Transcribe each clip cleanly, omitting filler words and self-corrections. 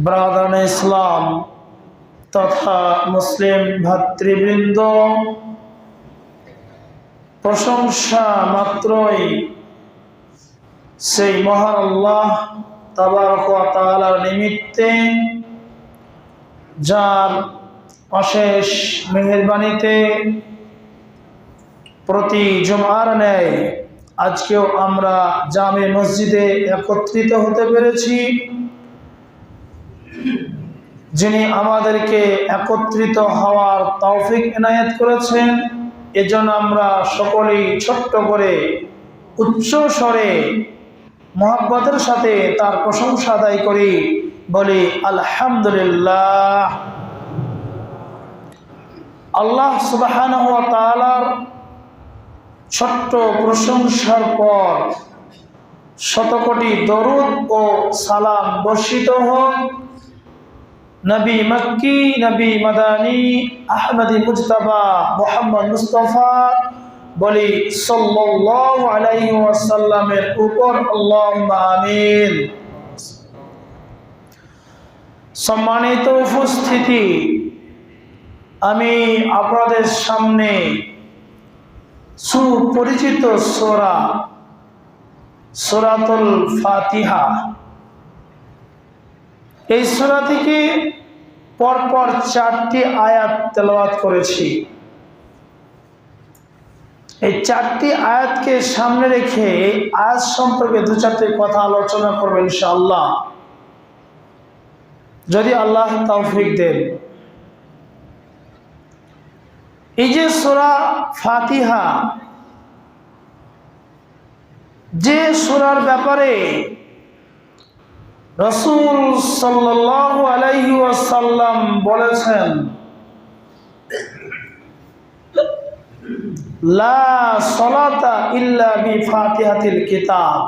ব্রাদারানে ইসলাম তথা মুসলিম ভাতৃবৃন্দ, প্রশংসা মাত্রই সেই মহান আল্লাহ তাবারক ওয়া তাআলার নিমিত্তে, যার অশেষ মেহেরবানিতে প্রতি জুমার ন্যায় আজকেও আমরা জামে মসজিদে একত্রিত হতে পেরেছি। যিনি আমাদেরকে একত্রিত হওয়ার তৌফিক এনায়েত করেছেন, এজন্য আমরা সকলেই ছোট্ট করে উচ্চ স্বরে মুহাব্বতের সাথে তার প্রশংসা আদায় করি, বলি আলহামদুলিল্লাহ। আল্লাহ সুবহানাহু ওয়া তাআলার ছোট্ট প্রশংসার পর শতকোটি দরুদ ও সালাম বর্ষিত হোক নবী মক্কি, নবী মাদানী, আহমদী মুজতবা মুহাম্মদ মুস্তাফা বলি সাল্লাল্লাহু আলাইহি ওয়াসাল্লামের উপর, আল্লাহুম্মা আমিন। সম্মানিত উপস্থিতি, আমি আপনাদের সামনে সুপরিচিত সূরা সূরাতুল ফাতিহা, এই সূরা থেকে পরপর 4টি আয়াত তেলাওয়াত করেছি। এই 4টি আয়াতকে সামনে রেখে এই আয়াত সম্পর্কে 2-4টি কথা আলোচনা করব ইনশাআল্লাহ, যদি আল্লাহ তৌফিক দেন। এই যে সূরা ফাতিহা, যে সূরার ব্যাপারে রাসূল সাল্লাল্লাহু আলাইহি ওয়াসাল্লাম বলেছেন, লা সালাতা ইল্লা বিফাতিহাতিল কিতাব,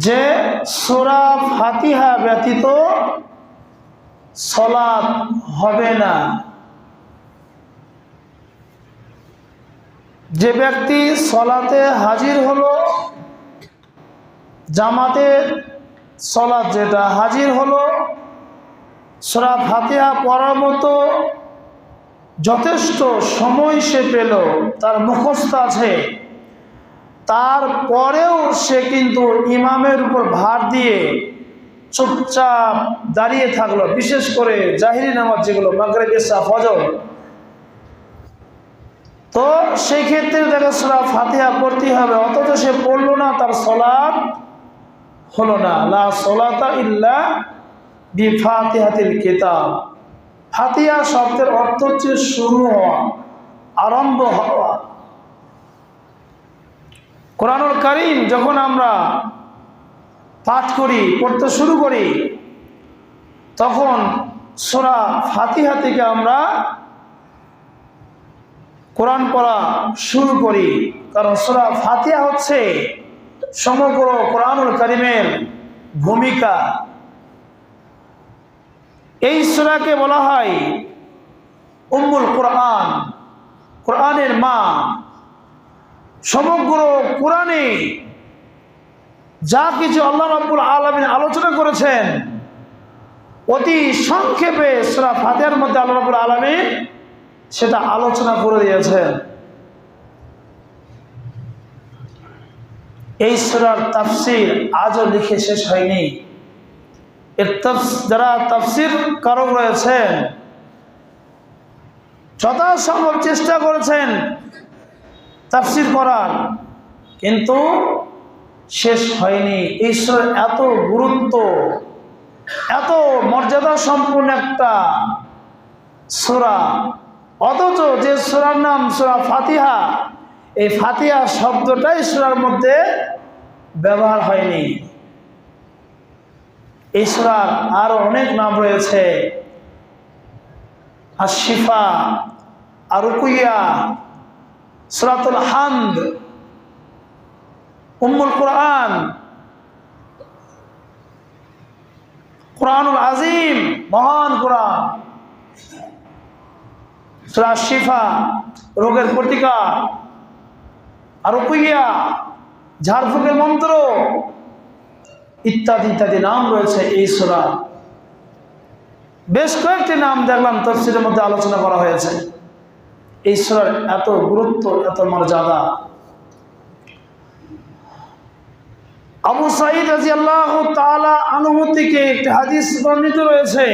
যে সূরা ফাতিহা ব্যতীত সালাত হবে না। যে ব্যক্তি সালাতে হাজির হলো, জামাতে সালাত যেটা হাজির হলো, সূরা ফাতিহা পড়ার মতো যথেষ্ট সময় সে পেল, তার মুখস্থ আছে, তারপরেও সে কিন্তু ইমামের উপর ভার দিয়ে চুপচাপ দাঁড়িয়ে থাকলো, বিশেষ করে জাহিরি নামাজ যেগুলো মাগরিব, ইশা, ফজর, তো সেই ক্ষেত্রে দেখে সূরা ফাতিহা পড়তে হবে, অথচ সে পড়লো না, তার সালাত হলো না। লা সালাতা ইল্লা বিফাতিহাতিল কিতাব। ফাতিহা শব্দের অর্থ হচ্ছে শুরু হওয়া, আরম্ভ হওয়া। কোরআনুল কারীম যখন আমরা পাঠ করি, পড়তে শুরু করি, তখন সূরা ফাতিহা থেকে আমরা কোরআন পড়া শুরু করি, কারণ সূরা ফাতিহা হচ্ছে সমগ্র কোরআনুল কারীমের ভূমিকা। এই সূরাকে বলা হয় উম্মুল কোরআন, কোরআনের মা। সমগ্র কোরআনে যা কিছু আল্লাহ রাব্বুল আলামিন আলোচনা করেছেন, অতি সংক্ষেপে সূরা ফাতিহার মধ্যে আল্লাহ রাব্বুল আলামিন সেটা আলোচনা করে দিয়েছেন। এই সূরার তাফসীর আজও লিখে শেষ হয়নি। এর যারা তাফসীর কারক রয়েছেন, যথাসম্ভব চেষ্টা করেছেন তাফসীর করার, কিন্তু শেষ হয়নি। এই সূরার এত গুরুত্ব, এত মর্যাদা সম্পন্ন একটা সূরা, অথচ যে সূরার নাম সূরা ফাতিহা, এই ফাতিহা শব্দটাই সূরার মধ্যে ব্যবহার হয়নি। এই সূরার আরো অনেক নাম রয়েছে, আশ-শিফা, আর-রুকিয়া, সূরাতুল হামদ, উম্মুল কোরআন, কোরআনুল আজিম, মহান কোরআন, সূরা শিফা, রোগের প্রতিকার, আর-রুকিয়া, ঝাড়ফুঁকের মন্ত্র, ইত্যাদি ইত্যাদি নাম রয়েছে এই সূরার। বেশ কয়েকটি নাম দেখলাম তাফসীরের মধ্যে আলোচনা করা হয়েছে। এই সূরার এত গুরুত্ব, এত মর্যাদা। আবু সাঈদ রাদিয়াল্লাহু তাআলা আনহু থেকে একটি হাদিস বর্ণিত রয়েছে।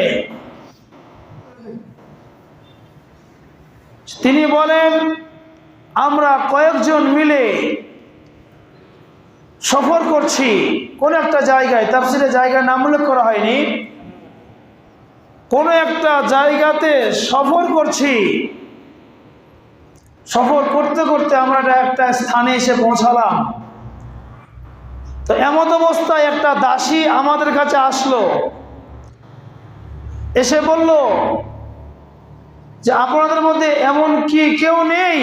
তিনি বলেন, আমরা কয়েকজন মিলে সফর করছি কোন একটা জায়গায়, তাফসীরে জায়গার নাম উল্লেখ করা হয়নি, কোন একটা জায়গাতে সফর করছি। সফর করতে করতে আমরা একটা স্থানে এসে পৌঁছালাম। তো এমত অবস্থায় একটা দাসী আমাদের কাছে আসলো, এসে বলল যে আপনাদের মধ্যে এমন কি কেউ নেই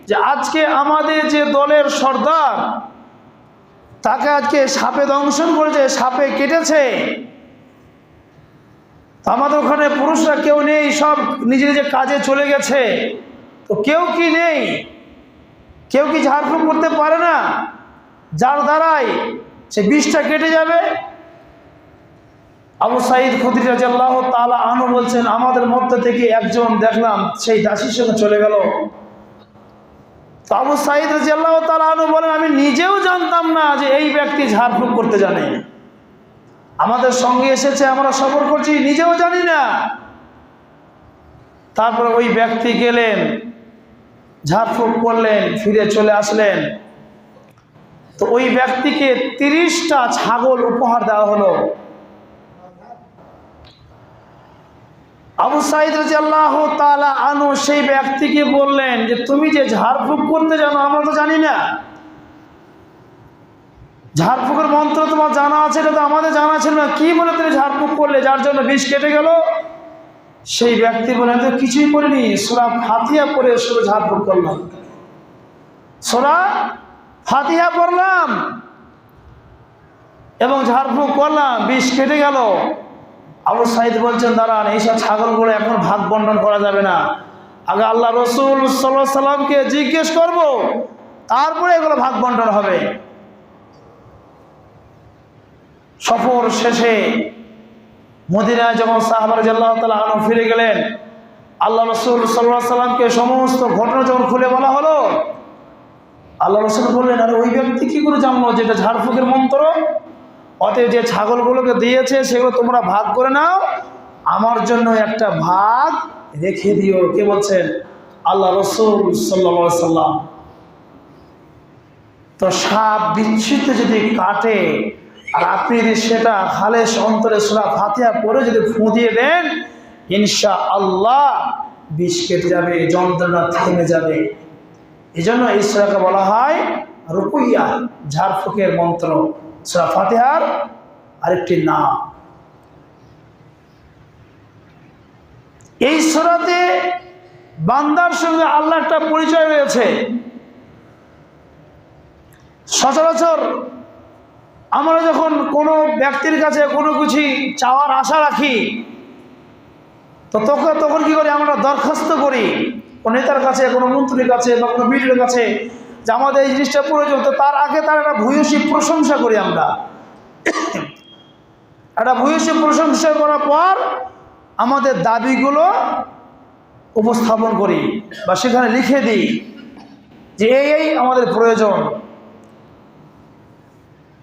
যে আজকে আমাদের যে দলের সর্দার, তাকে আজকে সাপে দংশন করেছে, সাপে কেটেছে। আমাদের ওখানে পুরুষরা কেউ নেই, সব নিজে নিজে কাজে চলে গেছে। তো কেউ কি নেই, কেউ কি ঝাড়ফুঁক করতে পারে না, যার দ্বারাই সে বিষটা কেটে যাবে? আবু সাঈদ খুদরি রাদিয়াল্লাহু তাআলা আনহু বলছেন, আমাদের মধ্যে থেকে একজন দেখলাম সেই দাসীর সঙ্গে চলে গেল। তো আবু সাঈদ রাদিয়াল্লাহু তাআলা আনহু বলেন, আমি নিজেও জানতাম না যে এই ব্যক্তি ঝাড়ফুঁক করতে জানে। আমাদের সঙ্গে এসেছে, আমরা সফর করছি, নিজেও জানি না। তারপরে ওই ব্যক্তি গেলেন, ঝাড়ফুঁক করলেন, ফিরে চলে আসলেন। তো ওই ব্যক্তিকে 30টা ছাগল উপহার দেওয়া হলো। আবু সাঈদ রাদিয়াল্লাহু তাআলা আনহু সেই ব্যক্তিকে বললেন যে তুমি যে ঝাড়ফুঁক করতে জানো, আমরা তো জানি না। ঝাড়ফুঁকের মন্ত্র তোমার জানা আছে, এটা তো আমাদের জানা ছিল না। কি বলে তুমি ঝাড়ফুঁক করলে যার জন্য বিষ কেটে গেল? সেই ব্যক্তি বলেন, তো কিছুই করিনি, সূরা ফাতিহা পড়ে শুধু ঝাড়ফুঁক করলাম। সূরা ফাতিহা পড়লাম এবং ঝাড়ফুঁক করলাম, বিষ কেটে গেল। আবু সাঈদ বলছেন, দাঁড়ান, এইসব ছাগলগুলো এখন ভাগ বন্টন করা যাবে না, আগে আল্লাহ রসুল সাল্লাল্লাহু আলাইহি সাল্লামকে জিজ্ঞেস করব, তারপরে এগুলো ভাগ বন্টন হবে। সফর শেষে মদিনায় যখন সাহাবা রাদিয়াল্লাহু তাআলা আনহু ফিরে গেলেন, আল্লাহ রসুল সাল্লাল্লাহু আলাইহি সাল্লামকে সমস্ত ঘটনা যখন খুলে বলা হলো, আল্লাহ রসুল বললেন, আরে ওই ব্যক্তি কি করে জানলো যেটা ঝাড়ফুঁকের মন্ত্র? অতএব যে ছাগলগুলোকে দিয়েছে সেগুলো তোমরা ভাগ করে নাও, আমার জন্য একটা ভাগ রেখে দিও। কে বলছেন? আল্লাহ রসুল সাল্লাল্লাহু আলাইহি সাল্লাম। তো সাপ বিচ্ছিন্ন যদি কাটে আর আপনি যদি সেটা খালেস অন্তরে সূরা ফাতিহা পড়ে যদি ফু দিয়ে দেন, ইনশাআল্লাহ বিষ কেটে যাবে, যন্ত্রণা থেমে যাবে। এই জন্য এই সূরাকে বলা হয় রুকুইয়া, ঝাড়ফুঁকের মন্ত্র, সূরা ফাতিহার আরেকটি নাম। এই সূরাতে বান্দার সঙ্গে আল্লাহর একটা পরিচয় রয়েছে। সচরাচর আমরা যখন কোনো ব্যক্তির কাছে কোনো কিছু চাওয়ার আশা রাখি, তো তখন কি করি? আমরা দরখাস্ত করি কোনো নেতার কাছে, কোনো মন্ত্রীর কাছে বা কোনো বিডিওর কাছে যে আমাদের এই জিনিসটা প্রয়োজন। তো তার আগে তার একটা ভূয়সী প্রশংসা করি আমরা। একটা ভূয়সী প্রশংসা করার পর আমাদের দাবিগুলো উপস্থাপন করি বা সেখানে লিখে দিই যে এই আমাদের প্রয়োজন।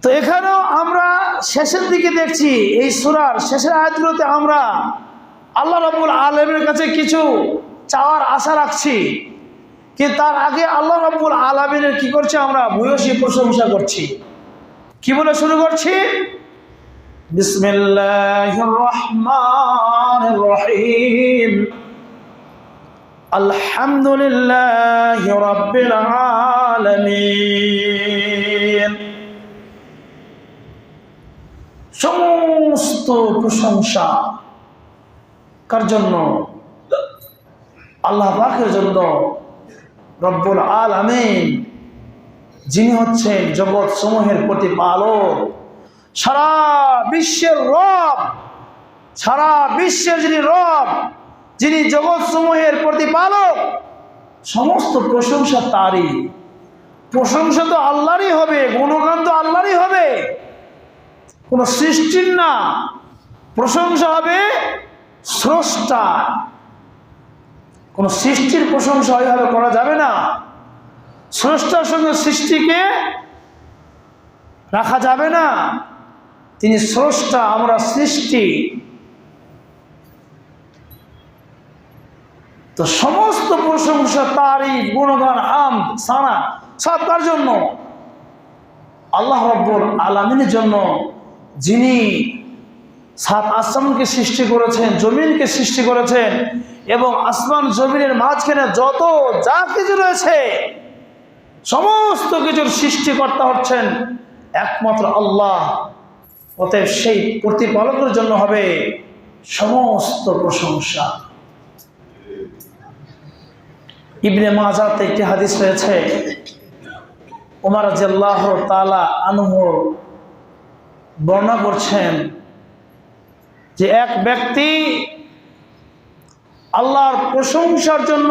তো এখানেও আমরা শেষের দিকে দেখছি, এই সূরার শেষের আয়াতগুলোতে আমরা আল্লাহ রাব্বুল আলামিনের কাছে কিছু চাওয়ার আশা রাখছি, কিন্তু তার আগে আল্লাহ রাব্বুল আলামিনের কি করছে? আমরা ভূয়সী প্রশংসা করছি। কি বলে শুরু করছি? বিসমিল্লাহির রহমানির রহিম, আলহামদুলিল্লাহি রাব্বিল আলামিন। সমস্ত প্রশংসা কার জন্য? আল্লাহ পাকের জন্য, রব্বুল আলামিন, যিনি হচ্ছেন জগৎ সমূহের প্রতিপালক, সারা বিশ্বের রব, সারা বিশ্বের যিনি রব, যিনি জগৎ সমূহের প্রতিপালক, সমস্ত প্রশংসা তারই। প্রশংসা তো আল্লাহরই হবে, গুণগান তো আল্লাহরই হবে। কোনো সৃষ্টির না, প্রশংসা হবে স্রষ্টার। কোনো সৃষ্টির প্রশংসা ওইভাবে করা যাবে না। স্রষ্টার সঙ্গে সৃষ্টিকে রাখা যাবে না। তিনি স্রষ্টা, আমরা সৃষ্টি। তো সমস্ত প্রশংসা, তারিফ, গুণগান, হামদ, সানা সব কার জন্য? আল্লাহ রাব্বুল আলামিনের জন্য, যিনি সাত আসমানকে সৃষ্টি করেছেন, জমিনকে সৃষ্টি করেছেন, এবং আসমান জমিনের মাঝখানে যত যা কিছু রয়েছে সমস্ত কিছুর সৃষ্টিকর্তা হচ্ছেন একমাত্র আল্লাহ। অতএব সেই প্রতিপালকের জন্য হবে সমস্ত প্রশংসা। ইবনে মাজাতে একটি হাদিস রয়েছে, ওমর রাদিয়াল্লাহু তাআলা আনহু বর্ণনা করছেন যে এক ব্যক্তি আল্লাহর প্রশংসার জন্য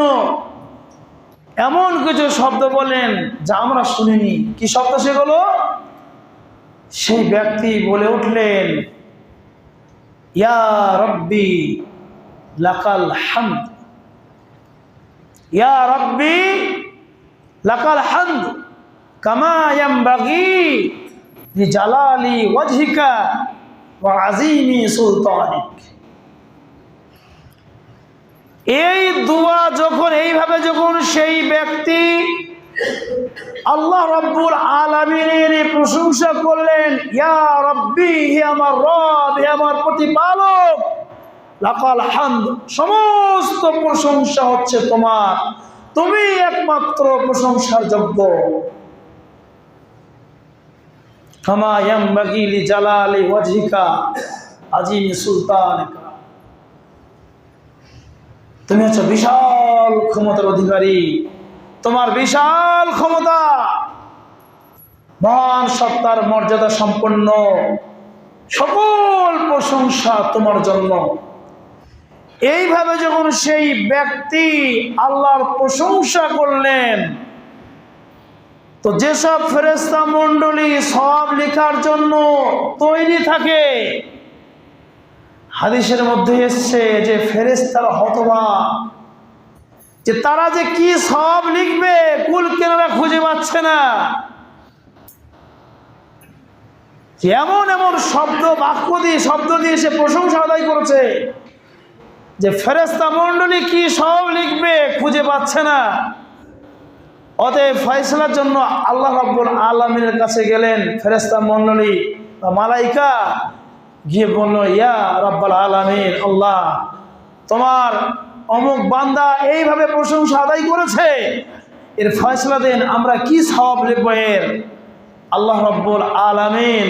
এমন কিছু শব্দ বলেন যা আমরা শুনিনি। কি শব্দ সেগুলো? সেই ব্যক্তি বলে উঠলেন, ইয়া রব্বি লাকাল হামদ, ইয়া রব্বি লাকাল হামদ কামা ইয়ামবাগি লিজালালি ওয়াজহিকা ওয়া আযীমি সুলতানিক। এই দোয়া যখন এইভাবে যখন সেই ব্যক্তি আল্লাহ রাব্বুল আলামিনের প্রশংসা করলেন, ইয়া রব্বি, হে আমার রব, হে আমার প্রতিপালক, লাকাল হামদ, সমস্ত প্রশংসা হচ্ছে তোমার, তুমি একমাত্র প্রশংসার যোগ্য। কামা ইয়ামবাগি লিজালালি ওয়াজহিকা আযীমি সুলতানিকা, তুমি হচ্ছে বিশাল ক্ষমতার অধিকারী, তোমার বিশাল ক্ষমতা, মহান সত্তার মর্যাদা সম্পন্ন, সকল প্রশংসা তোমার জন্য। এইভাবে যখন সেই ব্যক্তি আল্লাহর প্রশংসা করলেন, তো যেসব ফেরেশতা মণ্ডলী সওয়াব লেখার জন্য তৈরি থাকে, হাদিসের মধ্যে এসছে যে ফেরেশতারা হতবাক, যে তারা যে কি সওয়াব লিখবে কুল কেনারা খুঁজে পাচ্ছে না। এমন এমন শব্দ দিয়ে সে প্রশংসা আদায় করেছে যে ফেরেশতা মণ্ডলী কি সওয়াব লিখবে খুঁজে পাচ্ছে না। অতএব ফয়সালার জন্য আল্লাহ রাব্বুল আলামিনের কাছে গেলেন ফেরেশতা মণ্ডলী বা মালাইকা, গিয়ে বলল, ইয়া রাব্বুল আলামিন, আল্লাহ, তোমার অমুক বান্দা এইভাবে প্রশংসা আদায় করেছে, এর ফয়সালা দেন, আমরা কি সওয়াব লিখব এর। আল্লাহ রাব্বুল আলামিন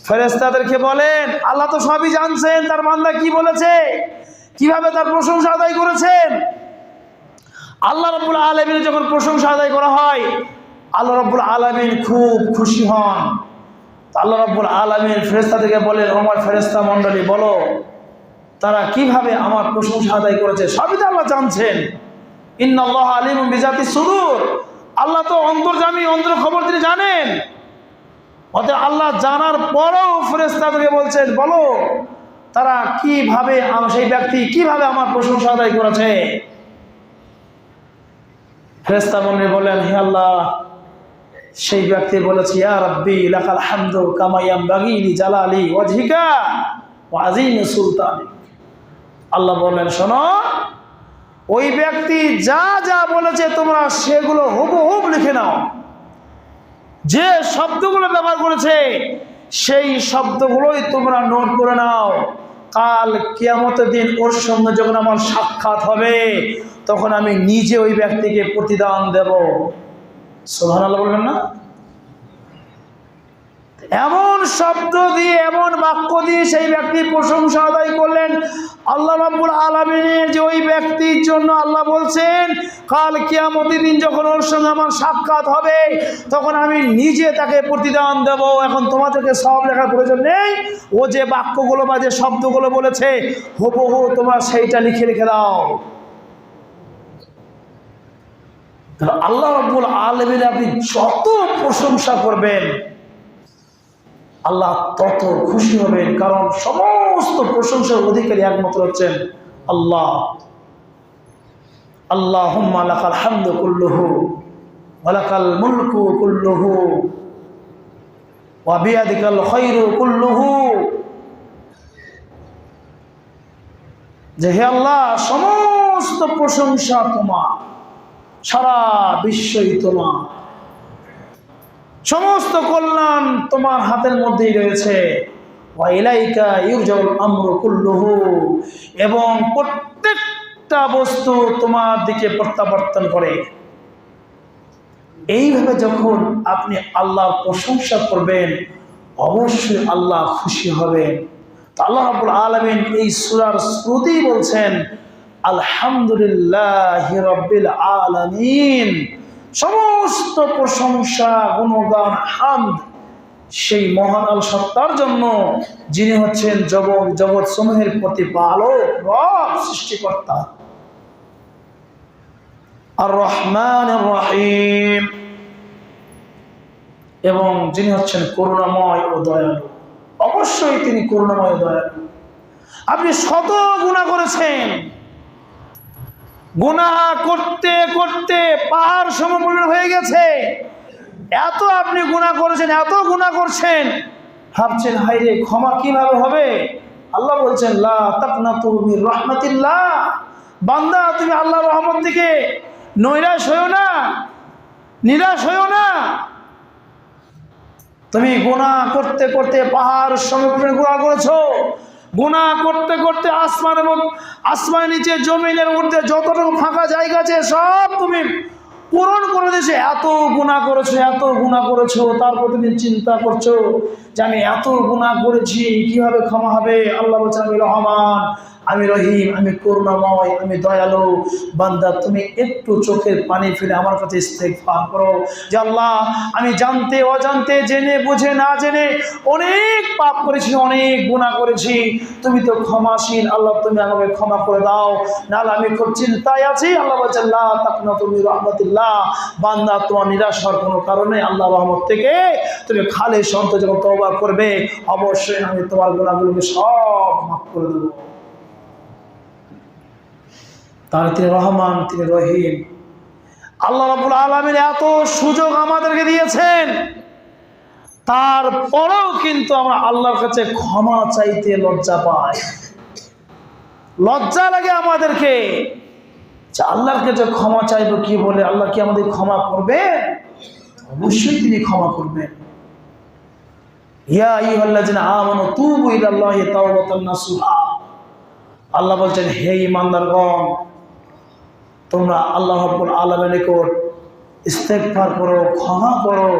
ফেরেশতাদেরকে বলেন, আল্লাহ তো সবই জানছেন তার বান্দা কি বলেছে, কিভাবে তার প্রশংসা আদায় করেছেন। আল্লাহ রাব্বুল আলামিনের যখন প্রশংসা আদায় করা হয়, আল্লাহ রাব্বুল আলামিন খুব খুশি হন। আল্লাহ রাব্বুল আলামিন ফেরেশতাদেরকে বলেন, আমার ফেরেশতা মণ্ডলী বলো তারা কিভাবে আমার প্রশংসা আদায় করেছে। সবই তো আল্লাহ জানছেন। ইন্নাল্লাহা আলিমুম বিজাতিস সুদূর, আল্লাহ তো অন্তর্যামী, অন্তর খবর তিনি জানেন। অতএব আল্লাহ জানার পরেও ফেরেশতাদেরকে বলছেন, বলো তারা কিভাবে, সেই ব্যক্তি কিভাবে আমার প্রশংসা আদায় করেছে। ফেরেশতা মণ্ডলী বলেন, হে আল্লাহ, সেই ব্যক্তি বলেছে, ইয়া রাব্বি লাকাল হামদু কামা ইয়ামবাগি লিজালালি ওয়াজহিকা ওয়া আযীমি সুলতানিক। আল্লাহ বললেন, শোনো, ওই ব্যক্তি যা যা বলেছে তোমরা সেগুলো হুবহু লিখে নাও। যে শব্দগুলো ব্যবহার করেছে সেই শব্দগুলোই তোমরা নোট করে নাও। কাল কিয়ামতের দিন ওর সঙ্গে যখন আমার সাক্ষাৎ হবে, তখন আমি নিজে ওই ব্যক্তিকে প্রতিদান দেব। সুবহানাল্লাহ বলবেন না? এমন শব্দ দিয়ে, এমন বাক্য দিয়ে সেই ব্যক্তির প্রশংসা আদায় করলেন আল্লাহ রাব্বুল আলামিনের, যে ওই ব্যক্তির জন্য আল্লাহ বলছেন, কাল কিয়ামতের দিন যখন ওর সঙ্গে আমার সাক্ষাৎ হবে, তখন আমি নিজে তাকে প্রতিদান দেব। এখন তোমাদেরকে সব লেখার প্রয়োজন নেই, ও যে বাক্যগুলো বা যে শব্দগুলো বলেছে হুবহু তোমরা সেইটা লিখে লিখে দাও। আল্লাহ রাব্বুল আলামিনের আপনি যত প্রশংসা করবেন, আল্লাহ তত খুশি হবেন, কারণ সমস্ত প্রশংসার অধিকারী একমাত্র হচ্ছেন আল্লাহ। আল্লাহুম্মা লাকাল হামদু কুল্লুহু ওয়া লাকাল মুলকু কুল্লুহু ওয়া বিয়াদিকাল খায়রু কুল্লুহু। যে হে আল্লাহ, সমস্ত প্রশংসা তোমার, সারা বিশ্বই তোমার, সমস্ত কল্যাণ তোমার হাতের মধ্যেই রয়েছে। ওয়া ইলাইকা ইউরজাউল আমরু কুল্লুহু, এবং প্রত্যেকটা বস্তু তোমার দিকে প্রত্যাবর্তন করে। এইভাবে যখন আপনি আল্লাহর প্রশংসা করবেন, অবশ্যই আল্লাহ খুশি হবেন। তো আল্লাহ রাব্বুল আলামিন এই সূরার শুরুতেই বলছেন আলহামদুলিল্লাহি রাব্বিল আলামিন, সমস্ত প্রশংসা, গুণগান, হামদ সেই মহান আল সত্তার জন্য, যিনি হচ্ছেন জগৎ সমূহের প্রতিপালক, রব, সৃষ্টিকর্তা, আর রহমানির রহিম, এবং যিনি হচ্ছেন করুণাময় ও দয়ালু। অবশ্যই তিনি করুণাময় ও দয়ালু। আপনি শত গুনাহ করেছেন, গুনাহ করতে করতে পাহাড় সমপরিমাণ হয়ে গেছে, এত আপনি গুনাহ করেছেন, এত গুনাহ করছেন, ভাবছেন হায়রে ক্ষমা কিভাবে হবে। আল্লাহ বলছেন লা তাকনাতু মির রাহমাতিল্লাহ, বান্দা তুমি আল্লাহর রহমত থেকে নৈরাশ হইও না, নিরাশ হইও না। তুমি গুনাহ করতে করতে পাহাড় সমপরিমাণ গুনাহ করেছো, গুনাহ করতে করতে আসমানের নিচে, জমিনের মধ্যে যতটুকু ফাঁকা জায়গা আছে সব তুমি পূরণ করে দিয়েছো। এত গুনাহ করেছো, এত গুনাহ করেছো, তারপর তুমি চিন্তা করছো যে আমি এত গুনাহ করেছি, কিভাবে ক্ষমা হবে। আল্লাহ বলছেন আমি রহমান, আমি রহিম, আমি করুণাময়, আমি দয়ালু। বান্দা তুমি একটু চোখের পানি ফেলে আমার কাছে ইস্তেগফার করো যে আল্লাহ, আমি জানতে অজান্তে, জেনে বুঝে না জেনে অনেক পাপ করেছি, অনেক গুনাহ করেছি, তুমি তো ক্ষমাশীল। আল্লাহ তুমি আমাকে ক্ষমা করে দাও, নাহলে আমি খুব চিন্তায় আছি। আল্লাহ বলছেন লা তাকনাতু মির রাহমাতিল্লাহ, বান্দা তোমার নিরাশ হওয়ার কোনো কারণে আল্লাহ রহমত থেকে তুমি খালিস অন্তরে যখন তওবা করবে, অবশ্যই আমি তোমার গুনাহগুলোকে সব মাফ করে দেবো। তার তিনি রহমান, তিনি রহিম। আল্লাহ রাব্বুল আলামিন এত সুযোগ আমাদেরকে দিয়েছেন, তারপরেও কিন্তু আমরা আল্লাহর কাছে ক্ষমা চাইতে লজ্জা পাই, লজ্জা লাগে আমাদেরকে যে আল্লাহর কাছে ক্ষমা চাইবো কি বলে। আল্লাহ কি আমাদের ক্ষমা করবে? অবশ্যই তিনি ক্ষমা করবেন। ইয়া আইয়ুহাল্লাযিনা আমানু তুবু ইলাল্লাহি তাওবাতান নাসুহা, আল্লাহ বলছেন হে ঈমানদারগণ, তোমরা আল্লাহ রাব্বুল আলামিনের নিকট ইস্তেগফার করো, ক্ষমা করো।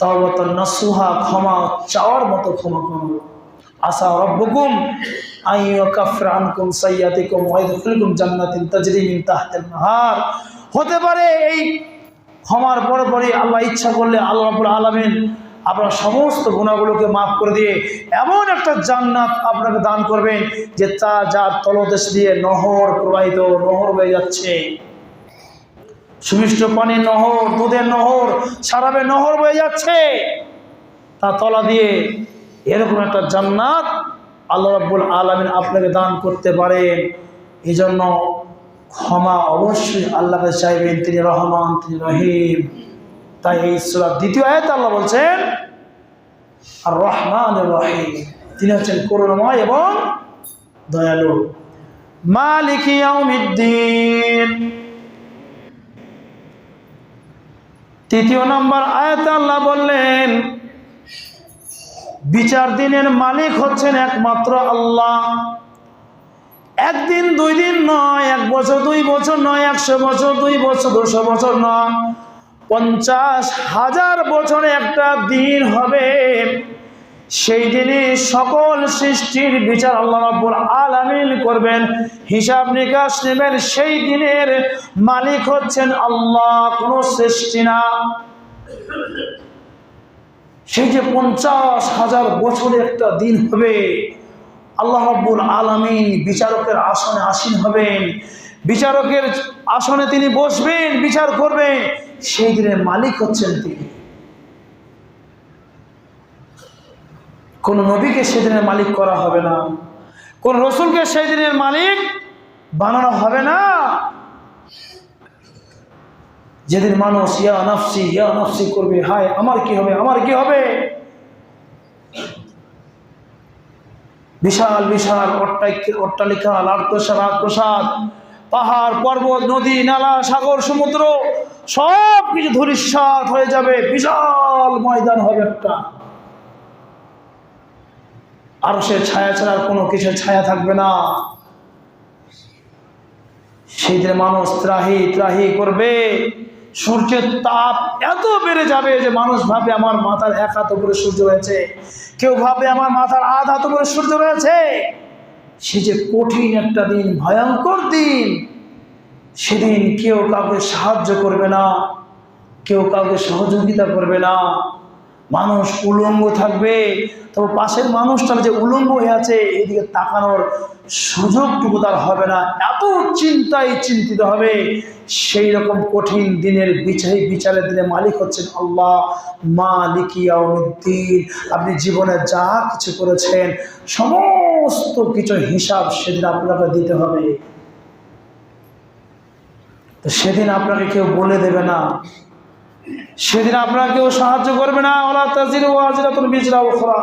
তাওবাতান নাসুহা, ক্ষমা চাওয়ার মতো ক্ষমা করো। আসা রাব্বুকুম আইয়ুকাফিরা আনকুম সাইয়্যাতিকুম ওয়া ইয়াদখিলুকুম জান্নাতিন তাজরি মিন তাহতিল নাহার। হতে পারে এই ক্ষমার পরে আল্লাহ ইচ্ছা করলে আল্লাহ রাব্বুল আলামিন আপনার সমস্ত গুনাহগুলোকে মাফ করে দিয়ে এমন একটা জান্নাত আপনাকে দান করবেন যে যার তলদেশ দিয়ে নহর প্রবাহিত, নহর বয়ে যাচ্ছে, সুমিষ্ট পানির নহর, দুধের নহর, শরাবের নহর বয়ে যাচ্ছে, তার তলা দিয়ে এরকম একটা জান্নাত আল্লাহ রাব্বুল আলামিন আপনাকে দান করতে পারেন। এই জন্য ক্ষমা অবশ্যই আল্লাহকে চাইবেন, তিনি রহমান, তিনি রহিম। তাই এই সূরার দ্বিতীয় আয়াতে আল্লাহ বলছেন আর রহমানির রহিম, তিনি হচ্ছেন করুণাময় এবং দয়ালু। মালিকি ইয়াউমিদ্দিন, তৃতীয় নম্বর আয়াতে আল্লাহ বললেন বিচার দিনের মালিক হচ্ছেন একমাত্র আল্লাহ। একদিন, 2 দিন নয়, 1 বছর, 2 বছর নয়, 100 বছর, 2 বছর, 200 বছর নয়, 50,000 বছরে একটা দিন হবে। সেই দিনে সকল সৃষ্টির বিচার আল্লাহ রাব্বুল আলামিন করবেন, হিসাব নিকাশ নেবেন। সেই দিনের মালিক হচ্ছেন আল্লাহ, কোনো সৃষ্টি না। সেই যে 50,000 বছরে একটা দিন হবে, আল্লাহ রাব্বুল আলামিন বিচারকের আসনে আসীন হবেন, বিচারকের আসনে তিনি বসবেন, বিচার করবেন। সেই দিনের মালিক হচ্ছেন তিনি। কোন নবীকে সেদিনের মালিক করা হবে না, কোন রসুলকে সেই দিনের মালিক বানানো হবে না। যেদিন মানুষ ইয়া নাফসি করবে, হায় আমার কি হবে, আমার কি হবে। বিশাল বিশাল অট্টালিকা, রাজপ্রাসাদ, পাহাড় পর্বত, নদী নালা, সাগর সমুদ্র সব কিছু ধূলিসাৎ হয়ে যাবে, বিশাল ময়দান হবে একটা। আর সে ছায়া ছাড়া কোনো কিছুর ছায়া থাকবে না। সেই দিনে মানুষ ত্রাহি ত্রাহি করবে। সূর্যের তাপ এত বেড়ে যাবে যে মানুষ ভাবে আমার মাথার এক হাত উপরে সূর্য রয়েছে, কেউ ভাবে আমার মাথার আধ হাত উপরে সূর্য রয়েছে। সে যে কঠিন একটা দিন, ভয়ঙ্কর দিন। সেদিন কেউ কাউকে সাহায্য করবে না, কেউ কাউকে সহযোগিতা করবে না। মানুষ উলঙ্গ থাকবে, তবে পাশের মানুষটা যে উলঙ্গ হয়ে আছে এদিকে তাকানোর সুযোগটুকু তার হবে না, এত চিন্তায় চিন্তিত হবে। সেই রকম কঠিন দিনের বিচারের দিনে মালিক হচ্ছেন আল্লাহ, মালিক ইয়াউমিদ্দিন। আপনি জীবনে যা কিছু করেছেন সমস্ত কিছু হিসাব সেদিন আপনাকে দিতে হবে। তো সেদিন আপনাকে কেউ বলে দেবে না, সেদিন আপনাকে কেউ সাহায্য করবে না। ওয়ালা তাজিরু ওয়াজিরাতুন বিজরা উখরা।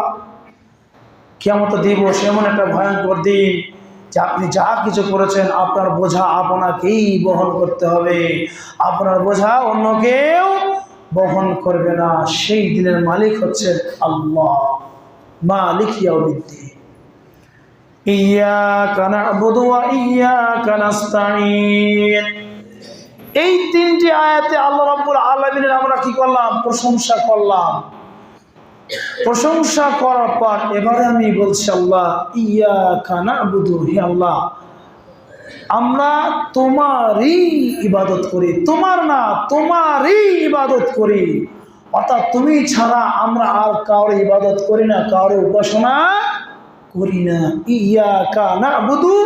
কিয়ামত দিবস এমন একটা ভয়ঙ্কর দিন যে আপনি যা কিছু করেছেন আপনার বোঝা আপনাকেই বহন করতে হবে, আপনার বোঝা অন্য কেউ বহন করবে না। সেই দিনের মালিক হচ্ছেন আল্লাহ, মালিক ইয়াউমিদ্দিন। ইয়্যাকা না'বুদু ওয়া ইয়্যাকা নাস্তাঈন। এই তিনটি আয়াতে আল্লাহ রাব্বুল আলামিনের আমরা কি করলাম? প্রশংসা করলাম। প্রশংসা করার পর এবারে আমি বলছি আল্লাহ ইয়্যাকা না'বুদু, হে আল্লাহ আমরা তোমারই ইবাদত করি, তোমার না তোমারই ইবাদত করি। অর্থাৎ তুমি ছাড়া আমরা আর কারোর ইবাদত করি না, কারোর উপাসনা করি না। ইয়্যাকা না'বুদু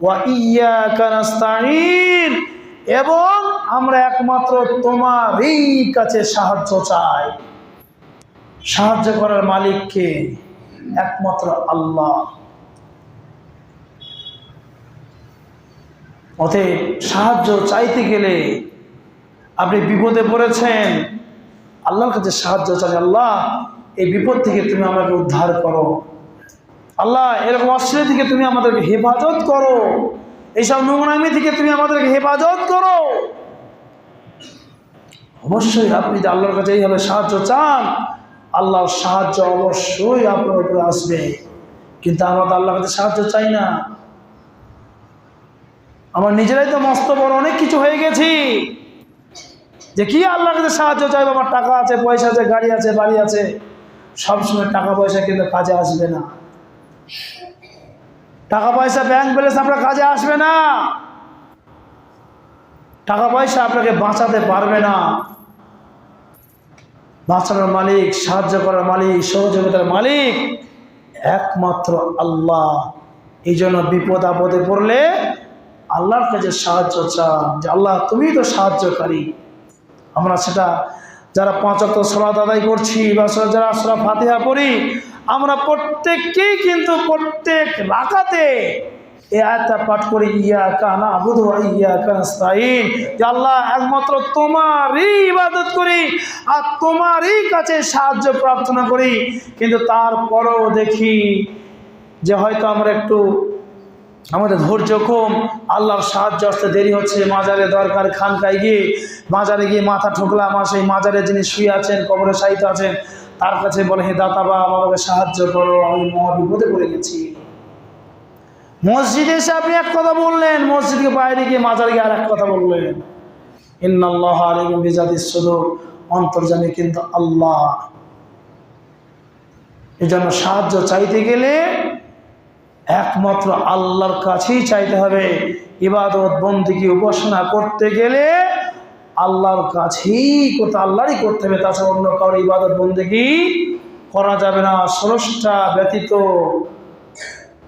ওয়া ইয়্যাকা নাস্তাঈন। এবং আমরা একমাত্র তোমারই কাছে সাহায্য চাই। সাহায্য করার মালিককে একমাত্র আল্লাহ। অতএব সাহায্য চাইতে গেলে আপনি বিপদে পড়েছেন, আল্লাহর কাছে সাহায্য চাই। আল্লাহ এই বিপদ থেকে তুমি আমাকে উদ্ধার করো, আল্লাহ এরকম অশ্লীল থেকে তুমি আমাদেরকে হেফাজত করো, এইসব নোংরামি থেকে তুমি আমাদেরকে হেফাজত করো। অবশ্যই আপনি যদি আল্লাহর কাছে এইভাবে সাহায্য চান, আল্লাহর সাহায্য অবশ্যই আপনার উপরে আসবে। কিন্তু আমরা তো আল্লাহর কাছে সাহায্য চাই না। আমার নিজেরাই তো মস্ত বড় অনেক কিছু হয়ে গেছি যে কি আল্লাহর কাছে সাহায্য চাইবো। আমার টাকা আছে, পয়সা আছে, গাড়ি আছে, বাড়ি আছে, সবসময় টাকা পয়সা কিন্তু কাজে আসবে না। টাকা পয়সা ব্যাংক ব্যালেন্স আপনার কাজে আসবে না। টাকা পয়সা আপনাকে বাঁচাতে পারবে না। বাঁচানোর মালিক, সাহায্য করার মালিক, সহযোগিতার মালিক একমাত্র আল্লাহ। এই জন্য বিপদ আপদে পড়লে আল্লাহর কাছে সাহায্য চান যে আল্লাহ তুমি তো সাহায্যকারী। আমরা সেটা যারা 5 ওয়াক্ত সালাত আদায় করছি বা যারা সূরা ফাতিহা পড়ি, আমরা প্রত্যেককেই কিন্তু প্রত্যেক রাকাতে এই আয়াতটা পাঠ করি, ইয়্যাকা না'বুদু ওয়া ইয়্যাকা নাস্তাঈন। যে আল্লাহ একমাত্র তোমারই ইবাদত করি আর তোমারই কাছে সাহায্য প্রার্থনা করি। কিন্তু তারপরও দেখি যে হয়তো আমরা একটু আমাদের ধৈর্য কম, আল্লাহর সাহায্য আসতে দেরি হচ্ছে। মাজারে দরকার, খানকায় গিয়ে মাজারে গিয়ে মাথা ঠুকলাম, আর সেই মাজারে যিনি শুয়ে আছেন, কবরে শায়িত আছেন, তার কাছে বলে হে দাতা বা আমাকে সাহায্য করো, আমি মহা বিপদে পড়ে গেছি। মসজিদে এসে আপনি এক কথা বললেন, মসজিদকে বাইরে গিয়ে মাজারে গিয়ে আর এক কথা বললেন। ইন্নাল্লাহা আলিমুম বিযাতিস সুদূর, অন্তর্যামী কিন্তু আল্লাহ। এজন্য সাহায্য চাইতে গেলে একমাত্র আল্লাহর কাছেই চাইতে হবে। ইবাদত বন্দেগী উপাসনা করতে গেলে আল্লাহর কাছেই আল্লাহরই করতে হবে, তাছাড়া অন্য কারো ইবাদত বন্দেগী করা যাবে না। স্রষ্টা ব্যতীত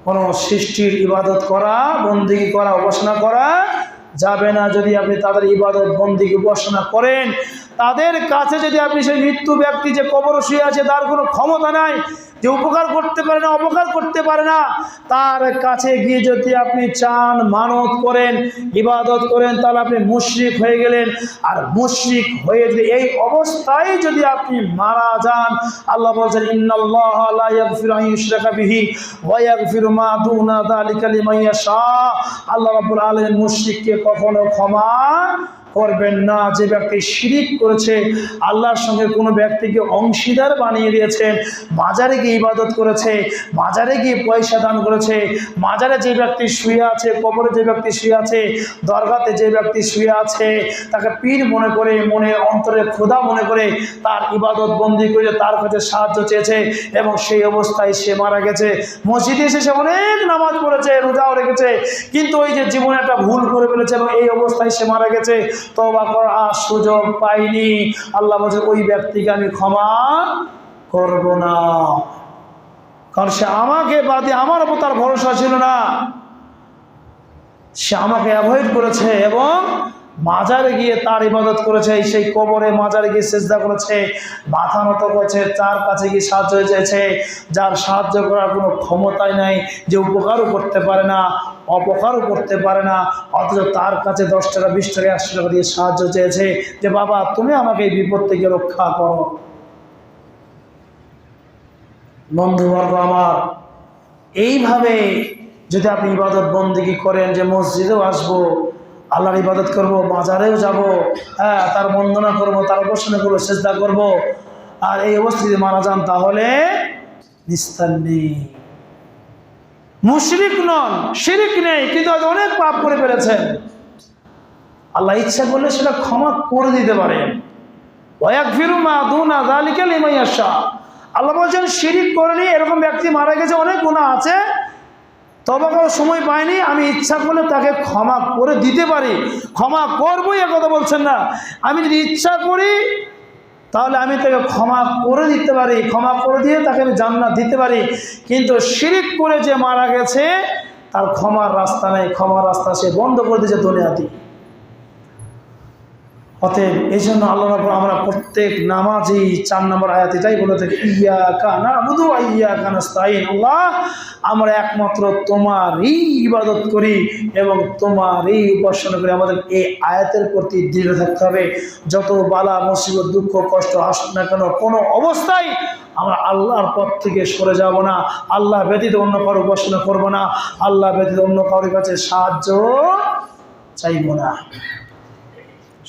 কোন সৃষ্টির ইবাদত করা, বন্দেগী করা, উপাসনা করা যাবে না। যদি আপনি তাদের ইবাদত বন্দেগী উপাসনা করেন, তাদের কাছে যদি আপনি সেই মৃত্যু ব্যক্তি যে কবর শুয়ে আছে তার কোনো ক্ষমতা নাই, যে উপকার করতে পারে না, অপকার করতে পারে না, তার কাছে গিয়ে যদি আপনি চান, মানত করেন, ইবাদত করেন, তাহলে আপনি মুশরিক হয়ে গেলেন। আর মুশরিক হয়ে যদি এই অবস্থায় যদি আপনি মারা যান, আল্লাহ বলছেন ইন্নাল্লাহা লা ইয়াগফিরু আন ইউশরাকা বিহি ওয়া ইয়াগফিরু মা দুনা যালিকা লিমান ইয়াশা। আল্লাহ রাব্বুল আলামিন মুশরিককে কখনো ক্ষমা করবেন না। যে ব্যক্তি শিরিক করেছে, আল্লাহর সঙ্গে কোনো ব্যক্তিকে অংশীদার বানিয়ে দিয়েছে, মাজারে গিয়ে ইবাদত করেছে, মাজারে গিয়ে পয়সা দান করেছে, মাজারে যে ব্যক্তি শুয়ে আছে, কবরে যে ব্যক্তি শুয়ে আছে, দরগাতে যে ব্যক্তি শুয়ে আছে, তাকে পীর মনে করে, মনে অন্তরে খোদা মনে করে তার ইবাদত বন্দি করে তার কাছে সাহায্য চেয়েছে এবং সেই অবস্থায় সে মারা গেছে। মসজিদে এসে সে অনেক নামাজ পড়েছে, রোজাও রেখেছে, কিন্তু ওই যে জীবনে একটা ভুল করে ফেলেছে এবং এই অবস্থায় সে মারা গেছে, তওবা করার সুযোগ পাইনি। আল্লাহ বলছে ওই ব্যক্তিকে আমি ক্ষমা করব না, কারণ সে আমাকে বাদে, আমার উপর তার ভরসা ছিল না, সে আমাকে অ্যাভয়েড করেছে এবং মাজারে গিয়ে তার ইবাদত করেছে, সেই কবরে মাজারে গিয়ে সিজদা করেছে, মাথা নত করেছে, তার কাছে গিয়ে সাহায্য চেয়েছে, যার সাহায্য করার কোনো ক্ষমতাই নাই, যে উপকারও করতে পারে না, অপকারও করতে পারে না, অথচ তার কাছে 10 টাকা 20 টাকা 100 টাকা দিয়ে সাহায্য চেয়েছে যে বাবা তুমি আমাকে এই বিপদ থেকে রক্ষা করো। বন্ধুবর্গ আমার, এইভাবে যদি আপনি ইবাদত বন্দেগী করেন, যে মসজিদেও আসবো, আল্লাহর ইবাদত করব, মাজারেও যাব, হ্যাঁ তার বন্দনা করব, তার উপাসনা করবো, সিজদা করব, আর এই অবস্থায় মারা যান, তাহলে নিস্তার নেই। মুশরিক নন, শিরিক নেই, কিন্তু আজ অনেক পাপ করে ফেলেছেন। আল্লাহ ইচ্ছা করলে সেটা ক্ষমা করে দিতে পারেন। ওয়ায়াগফিরু মা দুনা যালিকা লিমান ইয়াশা। আল্লাহ বলছেন শিরিক করেনি এরকম ব্যক্তি মারা গেছে, অনেক গুনাহ আছে, তওবা করার সময় পায়নি, আমি ইচ্ছা করলে তাকে ক্ষমা করে দিতে পারি, ক্ষমা করবই, এ কথা বলছেন না। আমি যদি ইচ্ছা করি তাহলে আমি তাকে ক্ষমা করে দিতে পারি, ক্ষমা করে দিয়ে তাকে আমি জান্নাত দিতে পারি। কিন্তু শিরিক করে যে মারা গেছে তার ক্ষমার রাস্তা নেই, ক্ষমার রাস্তা সে বন্ধ করে দিয়েছে দুনিয়াতে। অতএব এই জন্য আল্লাহ রাব্বুল আমরা প্রত্যেক নামাজি 4 নম্বর আয়াত এটাই বলে থাকি, ইয়াকা না'বুদু ওয়া ইয়াকা নাস্তাঈন। আল্লাহ আমরা একমাত্র তোমারই ইবাদত করি এবং তোমারই উপাসনা করি। আমাদের এই আয়াতের প্রতি দৃঢ় থাকতে হবে। যত বালা মুসিবত দুঃখ কষ্ট আসুক না কেন, কোনো অবস্থায় আমরা আল্লাহর পথ থেকে সরে যাব না, আল্লাহ ব্যতীত অন্য কারো উপাসনা করব না, আল্লাহ ব্যতীত অন্য কারোর কাছে সাহায্য চাইব না।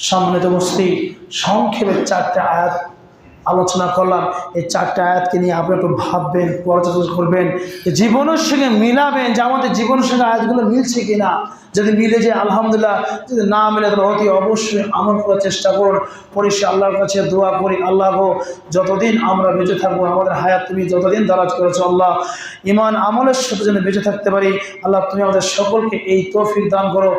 সম্মানিত উপস্থিতি, সংক্ষেপে 4টা আয়াত আলোচনা করলাম। এই 4টা আয়াতকে নিয়ে আপনি একটু ভাববেন, পর্যালোচনা করবেন, জীবনের সঙ্গে মিলাবেন যে আমাদের জীবনের সঙ্গে আয়াতগুলো মিলছে কিনা। যদি মিলে যায় আলহামদুলিল্লাহ, যদি না মিলে তাহলে অতি অবশ্যই আমল করার চেষ্টা করুন। পরিশেষে আল্লাহর কাছে দোয়া করি, আল্লাহ গো যতদিন আমরা বেঁচে থাকবো, আমাদের হায়াত তুমি যতদিন দারাজ করেছো, আল্লাহ ঈমান আমলের সাথে যেন বেঁচে থাকতে পারি। আল্লাহ তুমি আমাদের সকলকে এই তৌফিক দান করো।